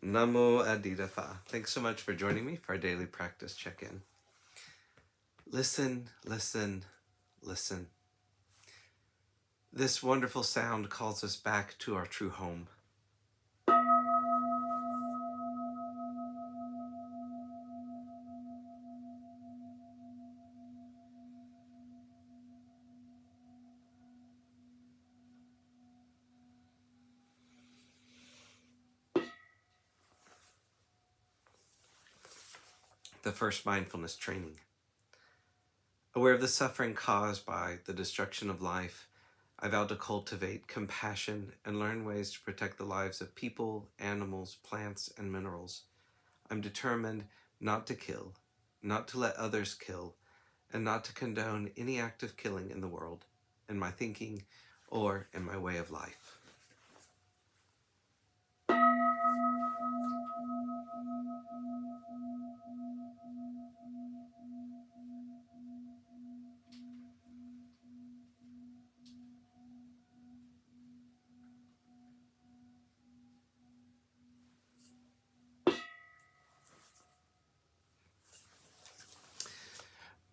Namo Adida. Thanks so much for joining me for our daily practice check-in. Listen, listen, listen. This wonderful sound calls us back to our true home. The first mindfulness training. Aware of the suffering caused by the destruction of life, I vow to cultivate compassion and learn ways to protect the lives of people, animals, plants, and minerals. I'm determined not to kill, not to let others kill, and not to condone any act of killing in the world, in my thinking, or in my way of life.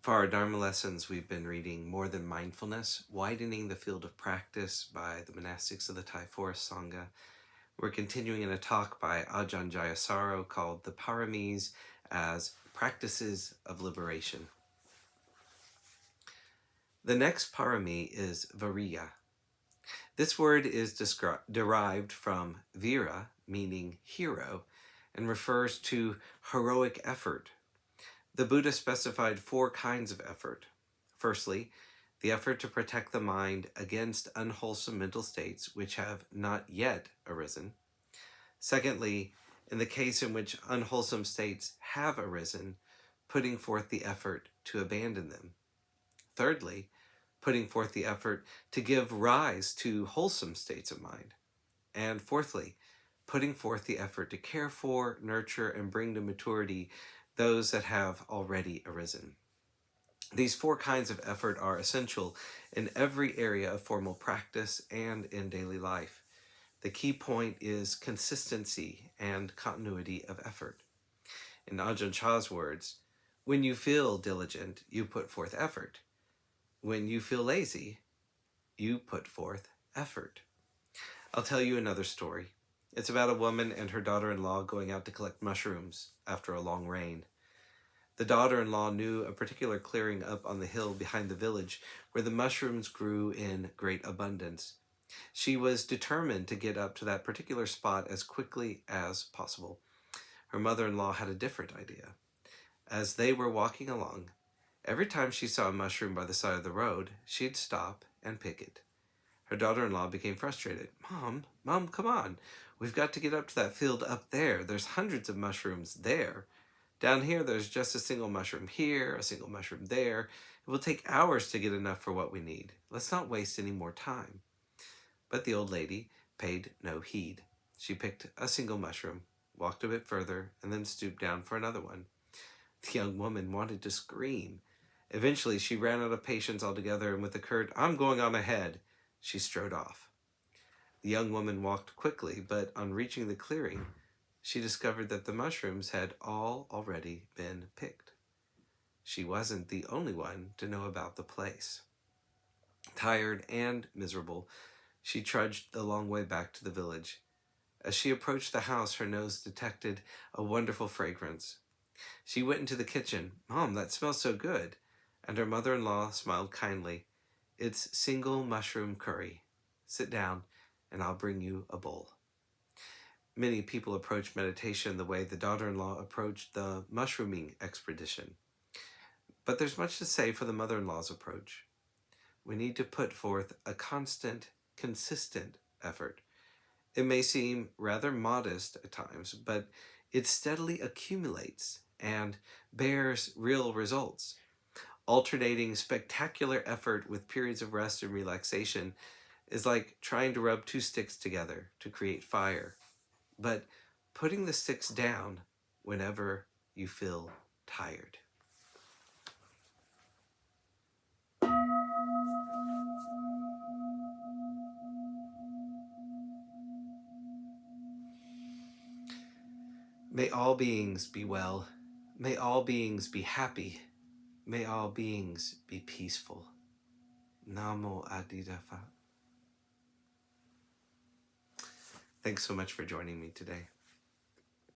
For our Dharma lessons, we've been reading More Than Mindfulness, Widening the Field of Practice by the Monastics of the Thai Forest Sangha. We're continuing in a talk by Ajahn Jayasaro called The Paramis as Practices of Liberation. The next parami is Viriya. This word is derived from Vira, meaning hero, and refers to heroic effort. The Buddha specified 4 kinds of effort. Firstly, the effort to protect the mind against unwholesome mental states which have not yet arisen. Secondly, in the case in which unwholesome states have arisen, putting forth the effort to abandon them. Thirdly, putting forth the effort to give rise to wholesome states of mind. And fourthly, putting forth the effort to care for, nurture, and bring to maturity those that have already arisen. These 4 kinds of effort are essential in every area of formal practice and in daily life. The key point is consistency and continuity of effort. In Ajahn Chah's words, when you feel diligent, you put forth effort. When you feel lazy, you put forth effort. I'll tell you another story. It's about a woman and her daughter-in-law going out to collect mushrooms after a long rain. The daughter-in-law knew a particular clearing up on the hill behind the village where the mushrooms grew in great abundance. She was determined to get up to that particular spot as quickly as possible. Her mother-in-law had a different idea. As they were walking along, every time she saw a mushroom by the side of the road, she'd stop and pick it. Her daughter-in-law became frustrated. Mom, come on. We've got to get up to that field up there. There's hundreds of mushrooms there. Down here, there's just a single mushroom here, a single mushroom there. It will take hours to get enough for what we need. Let's not waste any more time. But the old lady paid no heed. She picked a single mushroom, walked a bit further, and then stooped down for another one. The young woman wanted to scream. Eventually, she ran out of patience altogether, and with a curt, "I'm going on ahead," she strode off. The young woman walked quickly, but on reaching the clearing, she discovered that the mushrooms had all already been picked. She wasn't the only one to know about the place. Tired and miserable, she trudged the long way back to the village. As she approached the house, her nose detected a wonderful fragrance. She went into the kitchen. "Mom, that smells so good." And her mother-in-law smiled kindly. "It's single mushroom curry. Sit down and I'll bring you a bowl." Many people approach meditation the way the daughter-in-law approached the mushrooming expedition. But there's much to say for the mother-in-law's approach. We need to put forth a constant, consistent effort. It may seem rather modest at times, but it steadily accumulates and bears real results. Alternating spectacular effort with periods of rest and relaxation is like trying to rub 2 sticks together to create fire, but putting the sticks down whenever you feel tired. May all beings be well. May all beings be happy. May all beings be peaceful. Namo Adida Phat. Thanks so much for joining me today.